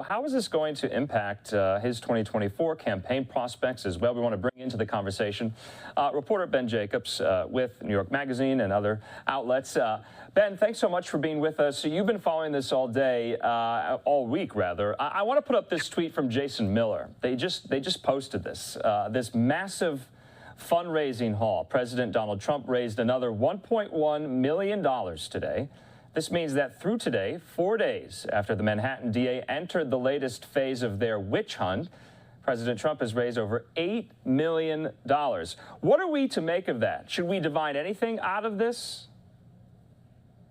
how is this going to impact his 2024 campaign prospects as well? We want to bring into the conversation reporter Ben Jacobs with New York Magazine and other outlets. Ben, thanks so much for being with us. So you've been following this all day, all week rather. I want to put up this tweet from Jason Miller. They just posted this massive fundraising haul. President Donald Trump raised another $1.1 million today. This means that through today, 4 days after the Manhattan DA entered the latest phase of their witch hunt, President Trump has raised over $8 million. What are we to make of that? Should we divide anything out of this?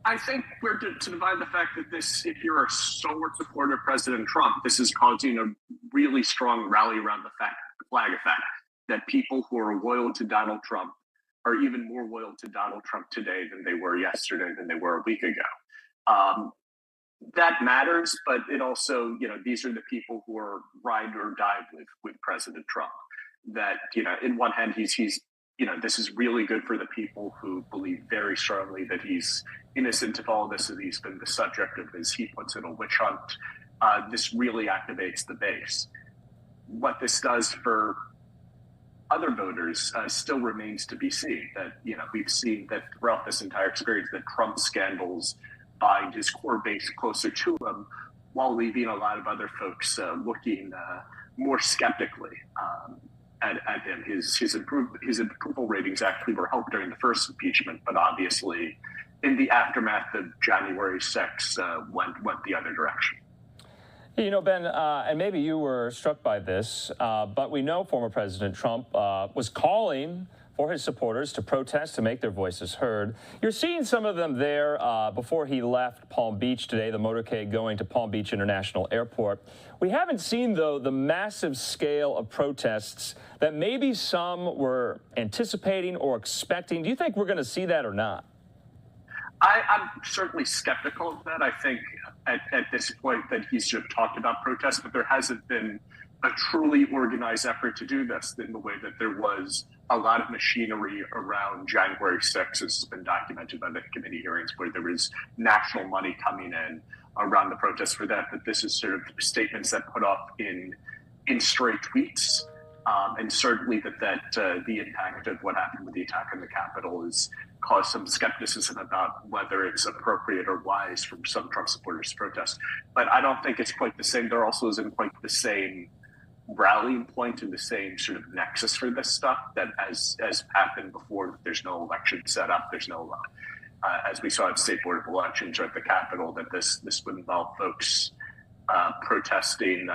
I think we're to divide the fact that this, if you're a stalwart supporter of President Trump, this is causing a really strong rally around the flag effect, that people who are loyal to Donald Trump are even more loyal to Donald Trump today than they were yesterday, than they were a week ago. That matters, but it also, these are the people who are ride or die with President Trump. That, in one hand, he's this is really good for the people who believe very strongly that he's innocent of all this, and he's been the subject of, as he puts it, a witch hunt. This really activates the base. What this does for other voters still remains to be seen. That, we've seen that throughout this entire experience, that Trump scandals bind his core base closer to him, while leaving a lot of other folks looking more skeptically at him. His approval ratings actually were helped during the first impeachment, but obviously in the aftermath of January 6th went the other direction. Ben, and maybe you were struck by this, but we know former President Trump was calling for his supporters to protest, to make their voices heard. You're seeing some of them there before he left Palm Beach today, the motorcade going to Palm Beach International Airport. We haven't seen, though, the massive scale of protests that maybe some were anticipating or expecting. Do you think we're going to see that or not? I'm certainly skeptical of that. I think at this point that he's just talked about protests, but there hasn't been a truly organized effort to do this in the way that there was a lot of machinery around January 6th, as has been documented by the committee hearings, where there was national money coming in around the protests for that. That this is sort of statements that put off in stray tweets. And certainly that the impact of what happened with the attack on the Capitol has caused some skepticism about whether it's appropriate or wise for some Trump supporters to protest. But I don't think it's quite the same. There also isn't quite the same rallying point and the same sort of nexus for this stuff that as happened before. There's no election set up. There's no, as we saw at State Board of Elections or at the Capitol, that this would involve folks protesting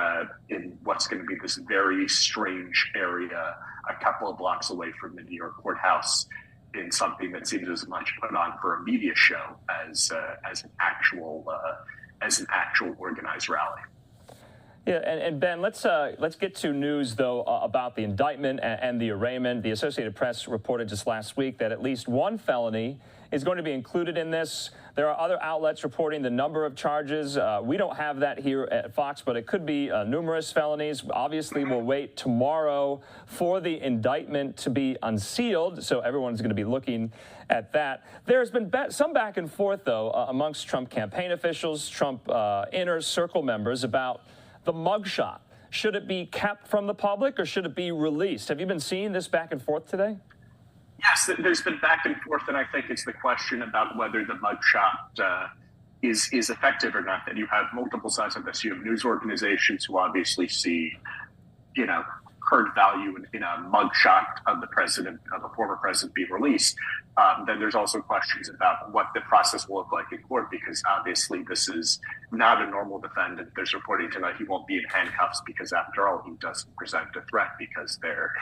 in what's going to be this very strange area a couple of blocks away from the New York courthouse, in something that seems as much put on for a media show as an actual organized rally. Yeah, and Ben, let's get to news, though, about the indictment and the arraignment. The Associated Press reported just last week that at least one felony is going to be included in this. There are other outlets reporting the number of charges. We don't have that here at Fox, but it could be numerous felonies. Obviously, we'll wait tomorrow for the indictment to be unsealed, so everyone's going to be looking at that. There's been some back and forth, though, amongst Trump campaign officials, Trump inner circle members about the mugshot. Should it be kept from the public or should it be released? Have you been seeing this back and forth today? Yes, there's been back and forth, and I think it's the question about whether the mugshot is effective or not. That you have multiple sides of this. You have news organizations who obviously see, herd value in a mugshot of the president, of a former president, being released. Then there's also questions about what the process will look like in court, because obviously this is not a normal defendant. There's reporting tonight he won't be in handcuffs because, after all, he doesn't present a threat because there are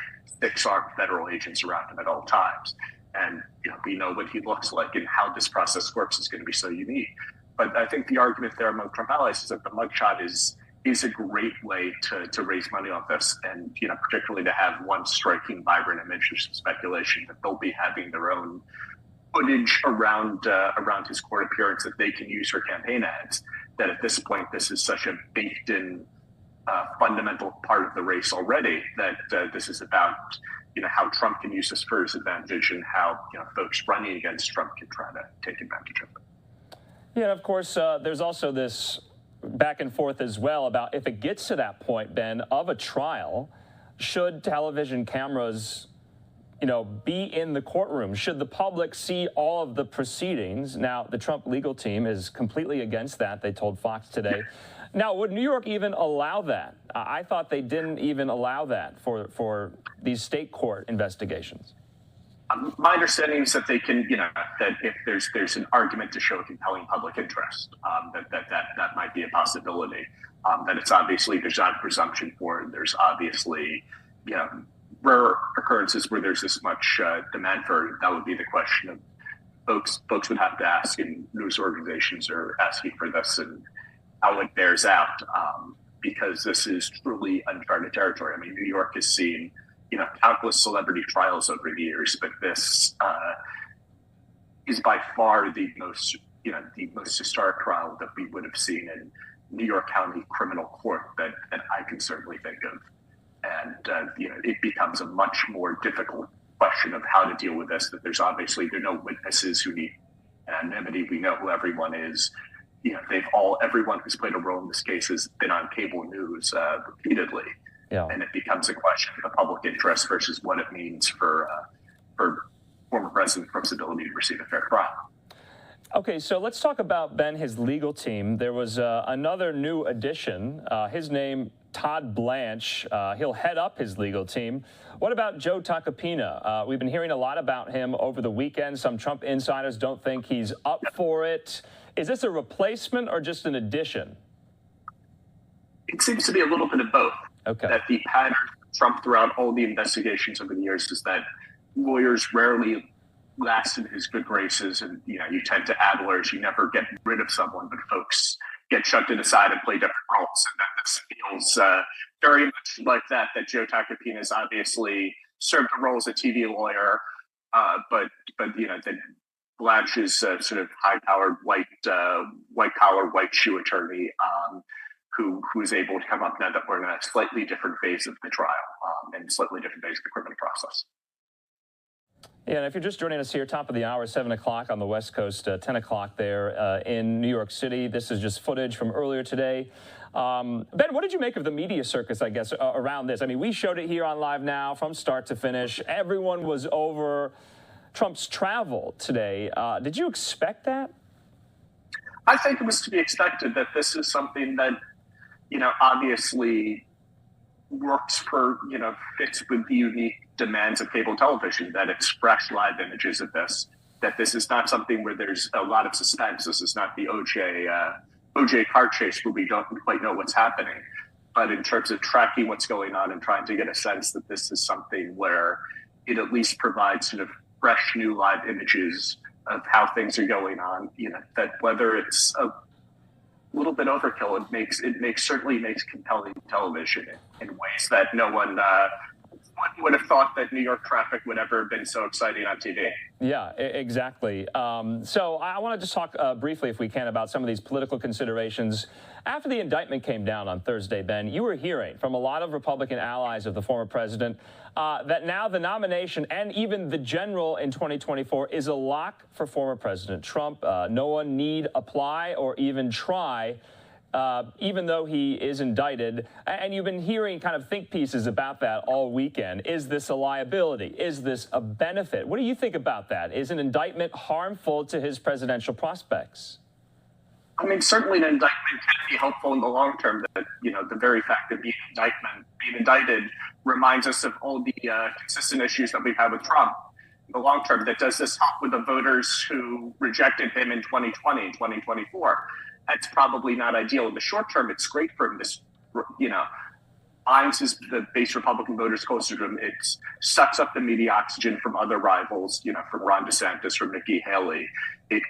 6 armed federal agents around him at all times. And we know what he looks like, and how this process works is going to be so unique. But I think the argument there among Trump allies is that the mugshot is a great way to raise money on this, and particularly to have one striking, vibrant image. There's some speculation that they'll be having their own footage around his court appearance that they can use for campaign ads. That at this point, this is such a baked-in fundamental part of the race already, that this is about how Trump can use this for his advantage, and how folks running against Trump can try to take advantage of it. Yeah, and of course, there's also this back and forth as well about if it gets to that point, Ben, of a trial, should television cameras, be in the courtroom? Should the public see all of the proceedings? Now, the Trump legal team is completely against that. They told Fox today. Now, would New York even allow that? I thought they didn't even allow that for these state court investigations. My understanding is that they can, that if there's an argument to show a compelling public interest, that might be a possibility. That it's obviously there's not a presumption for it. There's obviously, rare occurrences where there's this much demand for it. That would be the question of folks would have to ask, and news organizations are asking for this and how it bears out, because this is truly uncharted territory. I mean, New York has seen, countless celebrity trials over the years, but this is by far the most historic trial that we would have seen in New York County criminal court that I can certainly think of. And, it becomes a much more difficult question of how to deal with this, that there are no witnesses who need anonymity. We know who everyone is. Everyone who's played a role in this case has been on cable news repeatedly. Yeah. And it becomes a question of the public interest versus what it means for former President Trump's ability to receive a fair trial. Okay, so let's talk about, Ben, his legal team. There was another new addition. His name, Todd Blanche. He'll head up his legal team. What about Joe Tacopina? We've been hearing a lot about him over the weekend. Some Trump insiders don't think he's up for it. Is this a replacement or just an addition? It seems to be a little bit of both. Okay. That the pattern of Trump throughout all the investigations over the years is that lawyers rarely last in his good graces, and you tend to add lawyers. You never get rid of someone, but folks get shunted aside and play different roles. And that this feels very much like that Joe Tacopina has obviously served a role as a TV lawyer, but that Blanche is sort of high-powered white collar, white shoe attorney who is able to come up now that we're in a slightly different phase of the trial and slightly different phase of the criminal process. Yeah, and if you're just joining us here, top of the hour, 7 o'clock on the West Coast, 10 o'clock there in New York City. This is just footage from earlier today. Ben, what did you make of the media circus, I guess, around this? I mean, we showed it here on Live Now from start to finish. Everyone was over Trump's travel today. Did you expect that? I think it was to be expected that this is something that, obviously works for, fits with the unique demands of cable television, that it's fresh live images of this, that this is not something where there's a lot of suspense. This is not the OJ car chase where we don't quite know what's happening. But in terms of tracking what's going on and trying to get a sense that this is something where it at least provides sort of fresh new live images of how things are going on, that whether it's a little bit overkill, it certainly makes compelling television in ways that no one would have thought that New York traffic would ever have been so exciting on TV. Yeah, exactly. So I want to just talk briefly, if we can, about some of these political considerations. After the indictment came down on Thursday, Ben, you were hearing from a lot of Republican allies of the former president that now the nomination and even the general in 2024 is a lock for former President Trump. No one need apply or even try, even though he is indicted. And you've been hearing kind of think pieces about that all weekend. Is this a liability? Is this a benefit? What do you think about that? Is an indictment harmful to his presidential prospects? I mean, certainly an indictment can be helpful in the long term. That, the very fact that being indicted reminds us of all the consistent issues that we've had with Trump. In the long term, that does this help with the voters who rejected him in 2020 and 2024? That's probably not ideal. In the short term, it's great for him. This, binds the base Republican voters closer to him. It sucks up the media oxygen from other rivals, from Ron DeSantis, from Nikki Haley. It,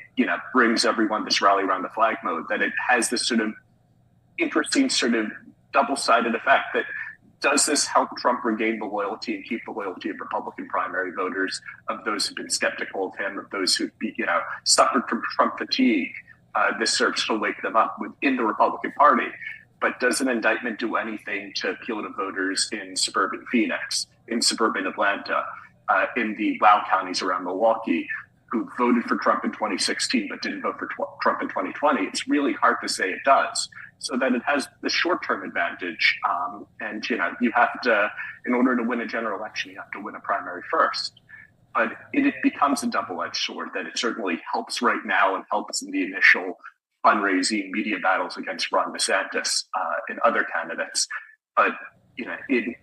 brings everyone this rally around the flag mode, that it has this sort of interesting sort of double-sided effect that does this help Trump regain the loyalty and keep the loyalty of Republican primary voters, of those who've been skeptical of him, of those who've, suffered from Trump fatigue. This serves to wake them up within the Republican Party. But does an indictment do anything to appeal to voters in suburban Phoenix, in suburban Atlanta, in the Loudoun counties around Milwaukee, who voted for Trump in 2016 but didn't vote for Trump in 2020? It's really hard to say it does. so that it has the short-term advantage. And you have to, in order to win a general election, you have to win a primary first. But it becomes a double-edged sword that it certainly helps right now and helps in the initial fundraising media battles against Ron DeSantis and other candidates. But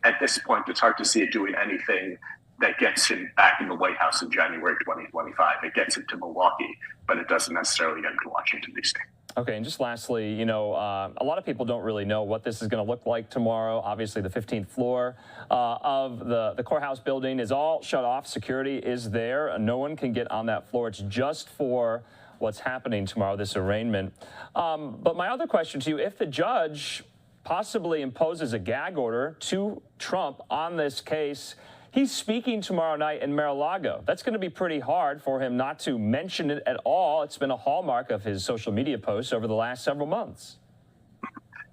at this point, it's hard to see it doing anything that gets him back in the White House in January 2025. It gets him to Milwaukee, but it doesn't necessarily get him to Washington, D.C. Okay, and just lastly, a lot of people don't really know what this is going to look like tomorrow. Obviously, the 15th floor of the courthouse building is all shut off. Security is there. No one can get on that floor. It's just for what's happening tomorrow, this arraignment. But my other question to you, if the judge possibly imposes a gag order to Trump on this case, he's speaking tomorrow night in Mar-a-Lago. That's going to be pretty hard for him not to mention it at all. It's been a hallmark of his social media posts over the last several months.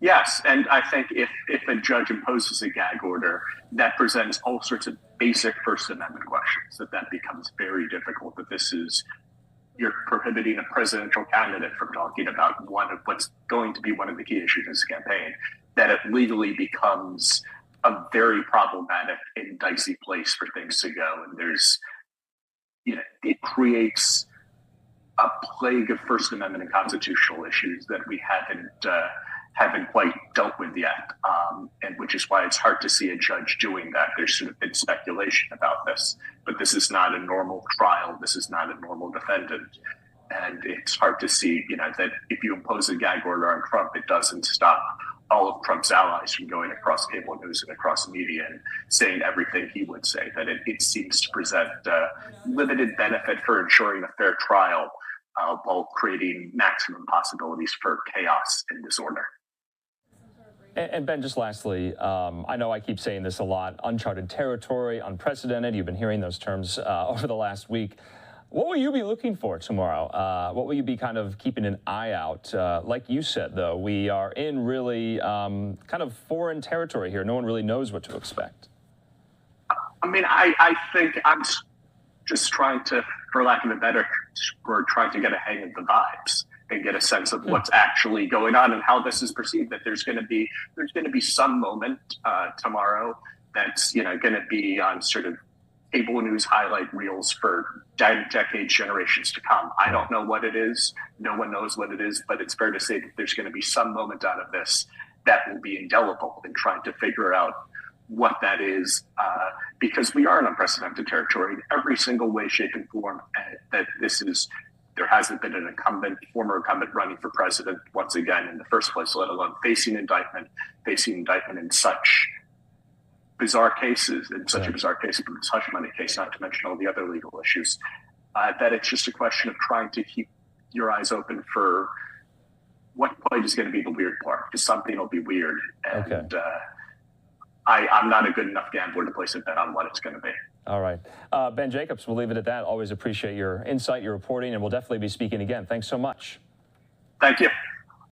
Yes, and I think if a judge imposes a gag order, that presents all sorts of basic First Amendment questions, that becomes very difficult, you're prohibiting a presidential candidate from talking about one of what's going to be one of the key issues in his campaign, that it legally becomes a very problematic and dicey place for things to go. And it creates a plague of First Amendment and constitutional issues that we haven't quite dealt with yet. And which is why it's hard to see a judge doing that. There's sort of been speculation about this, but this is not a normal trial. This is not a normal defendant. And it's hard to see, that if you impose a gag order on Trump, it doesn't stop all of Trump's allies from going across cable news and across media and saying everything he would say, that it seems to present limited benefit for ensuring a fair trial while creating maximum possibilities for chaos and disorder. And Ben, just lastly, I know I keep saying this a lot, uncharted territory, unprecedented. You've been hearing those terms over the last week. What will you be looking for tomorrow? What will you be kind of keeping an eye out? Like you said, though, we are in really kind of foreign territory here. No one really knows what to expect. I mean, I think I'm just trying to, for lack of a better word, trying to get a hang of the vibes and get a sense of what's actually going on and how this is perceived. That there's going to be some moment tomorrow that's going to be on sort of cable news highlight reels for decades, generations to come. I don't know what it is. No one knows what it is, but it's fair to say that there's going to be some moment out of this that will be indelible in trying to figure out what that is, because we are in unprecedented territory in every single way, shape, and form. That there hasn't been an former incumbent running for president once again in the first place, let alone facing indictment in such bizarre cases, in such a bizarre case, but it's hush money case, not to mention all the other legal issues, that it's just a question of trying to keep your eyes open for what point is going to be the weird part, because something will be weird. And I'm not a good enough gambler to place a bet on what it's going to be. All right. Ben Jacobs, we'll leave it at that. Always appreciate your insight, your reporting, and we'll definitely be speaking again. Thanks so much. Thank you.